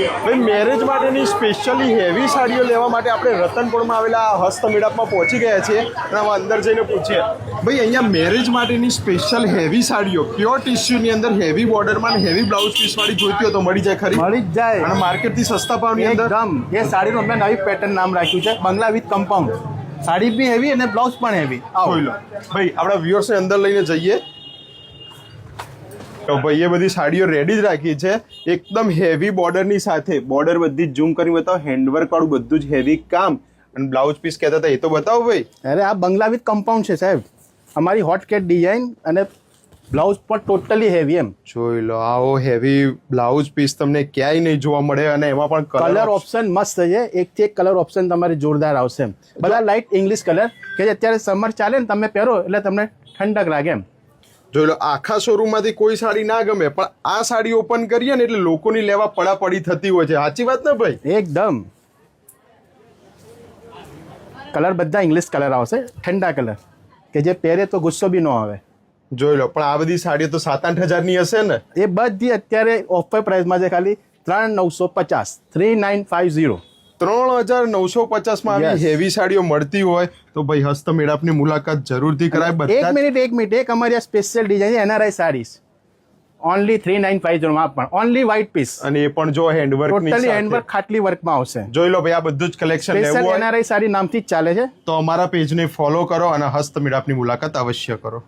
ભાઈ મેરેજ માટેની specially heavy સાડીઓ લેવા માટે આપણે રતનપુરમાં આવેલા હસ્તમેળાપમાં પહોંચી ગયા છીએ અને હવે અંદર જઈને પૂછીએ ભાઈ અહીંયા મેરેજ માટેની સ્પેશિયલ હેવી સાડીઓ પ્યોર ટિશ્યુની અંદર હેવી બોર્ડરમાં અને હેવી બ્લાઉઝ પીસ વાળી જોઈતી હોય તો મળી જાય ખરી? મળી જ જાય અને માર્કેટથી સસ્તા ભાવની અંદર એકદમ. એ સાડીનું અમે નવી પેટર્ન નામ રાખ્યું છે બંગલા વિથ કમ્પાઉન્ડ. સાડી બી હેવી અને બ્લાઉઝ પણ હેવી. જોઈ લો ભાઈ આપણા વ્યુઅર્સને અંદર લઈને જઈએ તો ભાઈ એ બધી સાડીઓ રેડી જ રાખી છે એકદમ હેવી બોર્ડરની સાથે. બોર્ડર બધી જ ઝૂમ કરી બતાવો, હેન્ડવર્ક વાળું બધું જ હેવી કામ અને બ્લાઉઝ પીસ કહેતા હતા એ તો બતાવો ભાઈ. અરે આ બંગલા વિથ કમ્પાઉન્ડ છે સાહેબ. અમારી હોટ કેટ ડિઝાઇન અને બ્લાઉઝ પણ ટોટલી હેવી એમ. જોઈ લો આવો હેવી બ્લાઉઝ પીસ તમને ક્યાંય નહીં જોવા મળે અને એમાં પણ કલર ઓપ્શન મસ્ત છે. એકથી એક કલર ઓપ્શન તમારે જોરદાર આવશે એમ. બધા લાઇટ ઇંગ્લિશ કલર કે જે અત્યારે સમર ચાલે ને તમે પહેરો એટલે તમને ઠંડક લાગે એમ. જોઈ લો આખા શોરૂમમાંથી કોઈ સાડી ના ગમે પણ આ સાડી ઓપન કરીએ ને એટલે લોકોની લેવા પડાપડી થતી હોય છે. સાચી વાત ને ભાઈ? એકદમ. કલર બધા ઇંગ્લિશ કલર આવશે, ઠંડા કલર કે જે પહેરે તો ગુસ્સો બી ન આવે. જોઈ લો પણ આ બધી સાડીઓ તો 7-8 હજારની હશે ને? એ બધી અત્યારે ઓફર પ્રાઇસમાં છે ખાલી 3,950 3950. 3,950 માં આવી હેવી સાડીઓ મળતી હોય તો ભાઈ હસ્તમેળાપની મુલાકાત જરૂરથી કરાય. બધા એક મિનિટ એક અમારી આ સ્પેશિયલ ડિઝાઇન છે NRI સાડીઝ ઓનલી 3950 માં પણ ઓનલી વ્હાઇટ પીસ અને એ પણ જો હેન્ડવર્ક ટોટલી હેન્ડવર્ક ખાટલી વર્કમાં આવશે. જોઈ લો ભાઈ આ બધું જ કલેક્શન લેવું સ્પેશિયલ હોય NRI સાડી નામથી જ ચાલે છે તો અમારા પેજને ફોલો કરો અને હસ્તમેળાપની મુલાકાત અવશ્ય કરો.